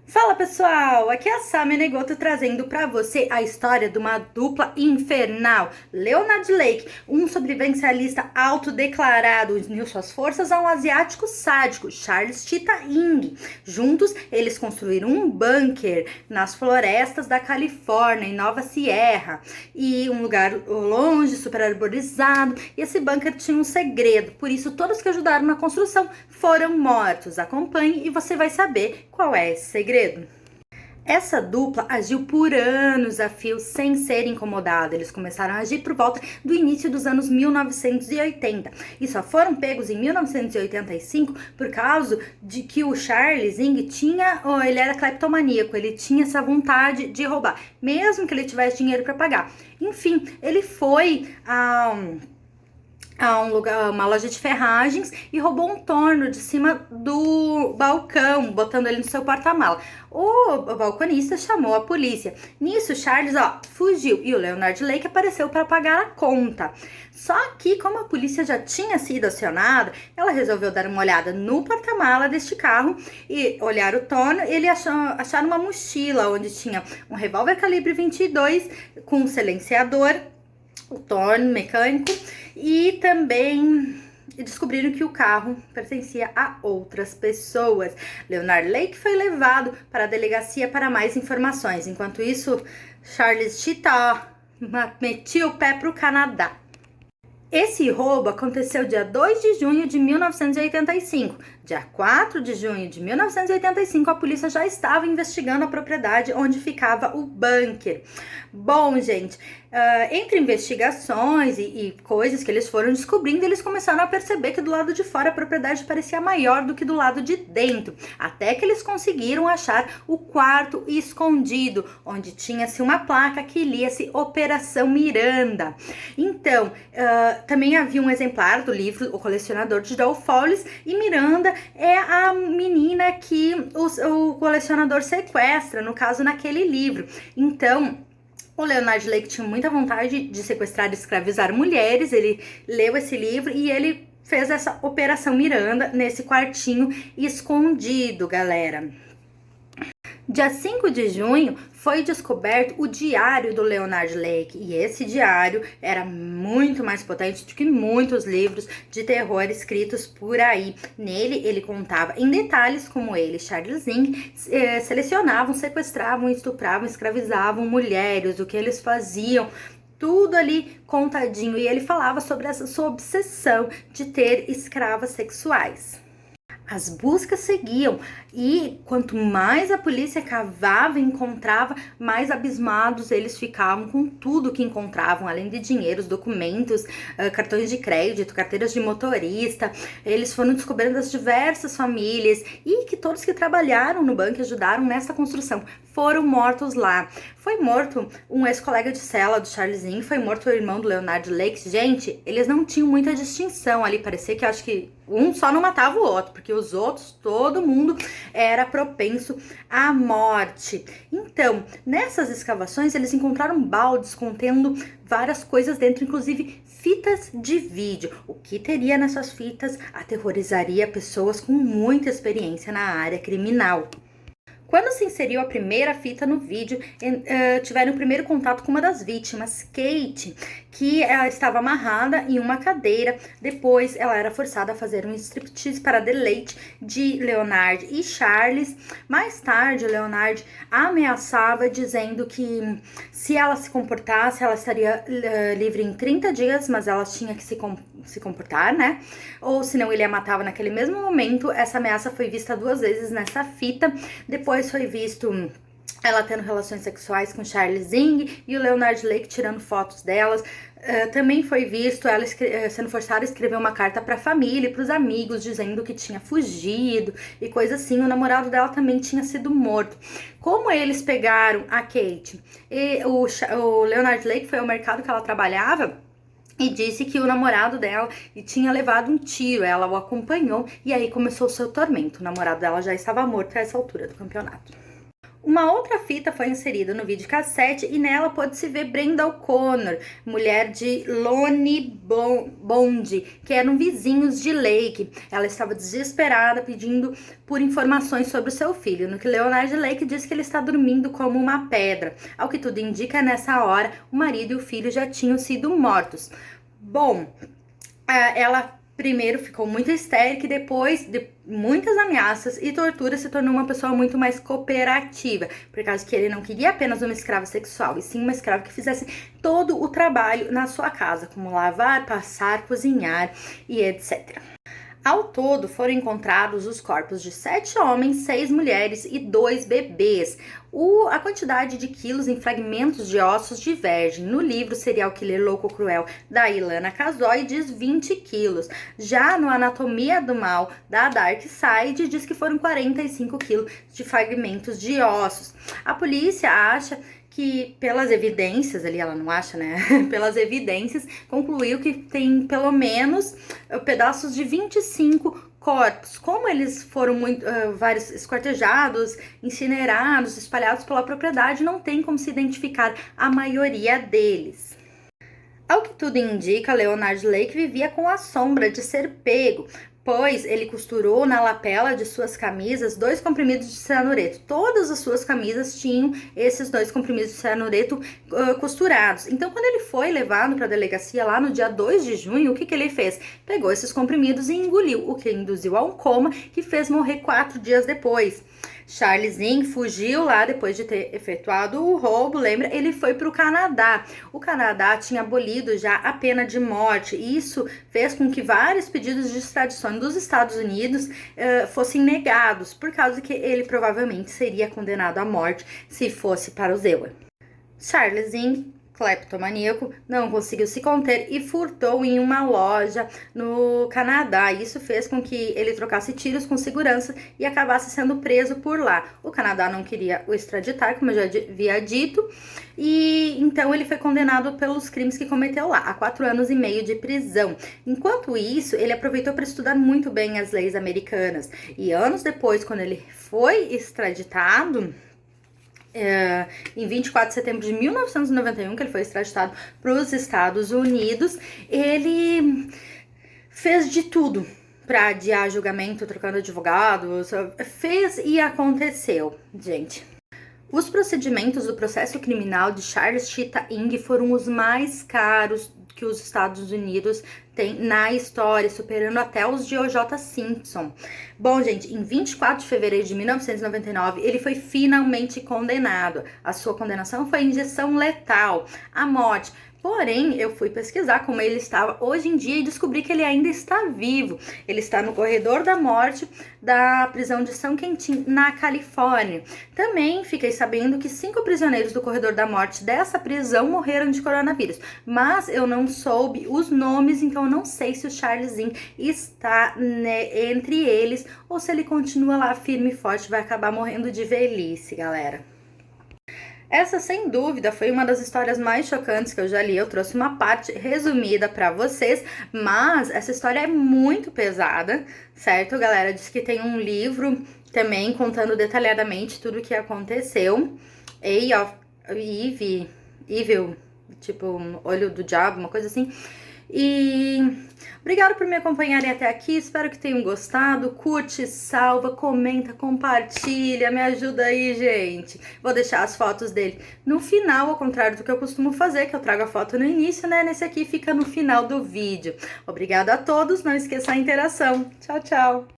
Fala pessoal, aqui é a Sami Negoto trazendo pra você a história de uma dupla infernal. Leonard Lake, um sobrevivencialista autodeclarado, uniu suas forças a um asiático sádico, Charles Tita Ying. Juntos, eles construíram um bunker nas florestas da Califórnia, em Nova Sierra, e um lugar longe, super arborizado. E esse bunker tinha um segredo, por isso todos que ajudaram na construção foram mortos. Acompanhe e você vai saber qual é esse segredo. Essa dupla agiu por anos a fio sem ser incomodada. Eles começaram a agir por volta do início dos anos 1980 e só foram pegos em 1985 por causa de que o Charles Ying ele era cleptomaníaco, ele tinha essa vontade de roubar, mesmo que ele tivesse dinheiro para pagar. Enfim, ele foi a um lugar, uma loja de ferragens e roubou um torno de cima do balcão, botando ele no seu porta-mala. O balconista chamou a polícia. Nisso, Charles, fugiu e o Leonard Lake apareceu para pagar a conta. Só que, como a polícia já tinha sido acionada, ela resolveu dar uma olhada no porta-mala deste carro e olhar o torno. Ele acharam uma mochila onde tinha um revólver calibre 22 com um silenciador, o torno mecânico, e também descobriram que o carro pertencia a outras pessoas. Leonard Lake foi levado para a delegacia para mais informações. Enquanto isso, Charles Tita metia o pé para o Canadá. Esse roubo aconteceu dia 2 de junho de 1985. Dia 4 de junho de 1985, a polícia já estava investigando a propriedade onde ficava o bunker. Bom, gente, entre investigações e coisas que eles foram descobrindo, eles começaram a perceber que do lado de fora a propriedade parecia maior do que do lado de dentro. Até que eles conseguiram achar o quarto escondido, onde tinha-se uma placa que lia-se Operação Miranda. Então, também havia um exemplar do livro O Colecionador de Joe Fowles, e Miranda é a menina que o colecionador sequestra, no caso, naquele livro. Então, o Leonard Lake tinha muita vontade de sequestrar e escravizar mulheres. Ele leu esse livro e ele fez essa Operação Miranda nesse quartinho escondido, galera. Dia 5 de junho foi descoberto o diário do Leonard Lake, e esse diário era muito mais potente do que muitos livros de terror escritos por aí. Nele, ele contava em detalhes como ele, Charles Ying, selecionavam, sequestravam, estupravam, escravizavam mulheres, o que eles faziam, tudo ali contadinho. E ele falava sobre essa sua obsessão de ter escravas sexuais. As buscas seguiam e quanto mais a polícia cavava e encontrava, mais abismados eles ficavam com tudo que encontravam, além de dinheiros, documentos, cartões de crédito, carteiras de motorista. Eles foram descobrindo as diversas famílias e que todos que trabalharam no banco e ajudaram nessa construção foram mortos lá. Foi morto um ex-colega de cela do Charles Ying, foi morto o irmão do Leonard Lake. Gente, eles não tinham muita distinção ali, parecia que acho que um só não matava o outro, porque os outros, todo mundo era propenso à morte. Então, nessas escavações, eles encontraram baldes contendo várias coisas dentro, inclusive fitas de vídeo. O que teria nessas fitas aterrorizaria pessoas com muita experiência na área criminal. Quando se inseriu a primeira fita no vídeo, tiveram o primeiro contato com uma das vítimas, Kate, que ela estava amarrada em uma cadeira. Depois, ela era forçada a fazer um striptease para deleite de Leonard e Charles. Mais tarde, Leonard ameaçava, dizendo que se ela se comportasse, ela estaria livre em 30 dias, mas ela tinha que se comportar, né? Ou senão ele a matava naquele mesmo momento. Essa ameaça foi vista 2 vezes nessa fita. Depois foi visto ela tendo relações sexuais com Charles Ying e o Leonard Lake tirando fotos delas. Também foi visto ela sendo forçada a escrever uma carta para a família e para os amigos, dizendo que tinha fugido e coisa assim. O namorado dela também tinha sido morto. Como eles pegaram a Kate? E o Leonard Lake foi ao mercado que ela trabalhava e disse que o namorado dela tinha levado um tiro. Ela o acompanhou e aí começou o seu tormento. O namorado dela já estava morto a essa altura do campeonato. Uma outra fita foi inserida no videocassete e nela pôde-se ver Brenda O'Connor, mulher de Lonnie Bond, que eram vizinhos de Lake. Ela estava desesperada pedindo por informações sobre o seu filho, no que Leonard Lake diz que ele está dormindo como uma pedra. Ao que tudo indica, nessa hora, o marido e o filho já tinham sido mortos. Bom, ela primeiro ficou muito histérica e depois de muitas ameaças e tortura se tornou uma pessoa muito mais cooperativa, por causa que ele não queria apenas uma escrava sexual, e sim uma escrava que fizesse todo o trabalho na sua casa, como lavar, passar, cozinhar e etc. Ao todo, foram encontrados os corpos de 7 homens, 6 mulheres e 2 bebês. A quantidade de quilos em fragmentos de ossos diverge. No livro Serial Killer Louco Cruel, da Ilana Kazoy, diz 20 quilos. Já no Anatomia do Mal, da Dark Side, diz que foram 45 quilos de fragmentos de ossos. A polícia acha que pelas evidências, ali ela não acha, né? Pelas evidências, concluiu que tem pelo menos pedaços de 25 corpos. Como eles foram vários esquartejados, incinerados, espalhados pela propriedade, não tem como se identificar a maioria deles. Ao que tudo indica, Leonard Lake vivia com a sombra de ser pego, pois ele costurou na lapela de suas camisas 2 comprimidos de cianureto. Todas as suas camisas tinham esses 2 comprimidos de cianureto costurados. Então, quando ele foi levado para a delegacia lá no dia 2 de junho, o que ele fez? Pegou esses comprimidos e engoliu, o que induziu a um coma que fez morrer 4 dias depois. Charles Zing fugiu lá depois de ter efetuado o roubo, lembra? Ele foi para o Canadá. O Canadá tinha abolido já a pena de morte e isso fez com que vários pedidos de extradição dos Estados Unidos fossem negados, por causa que ele provavelmente seria condenado à morte se fosse para o Zewa. Charles Zing, cleptomaníaco, não conseguiu se conter e furtou em uma loja no Canadá. Isso fez com que ele trocasse tiros com segurança e acabasse sendo preso por lá. O Canadá não queria o extraditar, como eu já havia dito, e então ele foi condenado pelos crimes que cometeu lá, a 4 anos e meio de prisão. Enquanto isso, ele aproveitou para estudar muito bem as leis americanas. E anos depois, quando ele foi extraditado, em 24 de setembro de 1991, que ele foi extraditado para os Estados Unidos, ele fez de tudo para adiar julgamento, trocando advogados, fez e aconteceu, gente. Os procedimentos do processo criminal de Charles Chita Ing foram os mais caros que os Estados Unidos têm na história, superando até os de O.J. Simpson. Bom, gente, em 24 de fevereiro de 1999, ele foi finalmente condenado. A sua condenação foi injeção letal, à morte. Porém, eu fui pesquisar como ele estava hoje em dia e descobri que ele ainda está vivo. Ele está no corredor da morte da prisão de São Quentin, na Califórnia. Também fiquei sabendo que 5 prisioneiros do corredor da morte dessa prisão morreram de coronavírus. Mas eu não soube os nomes, então eu não sei se o Charles Zing está entre eles ou se ele continua lá firme e forte, vai acabar morrendo de velhice, galera. Essa, sem dúvida, foi uma das histórias mais chocantes que eu já li. Eu trouxe uma parte resumida pra vocês, mas essa história é muito pesada, certo, galera? Diz que tem um livro também contando detalhadamente tudo o que aconteceu. Evil, tipo, olho do diabo, uma coisa assim. E obrigado por me acompanharem até aqui, espero que tenham gostado. Curte, salva, comenta, compartilha, me ajuda aí, gente. Vou deixar as fotos dele no final, ao contrário do que eu costumo fazer, que eu trago a foto no início, né? Nesse aqui fica no final do vídeo. Obrigada a todos, não esqueça a interação. Tchau, tchau!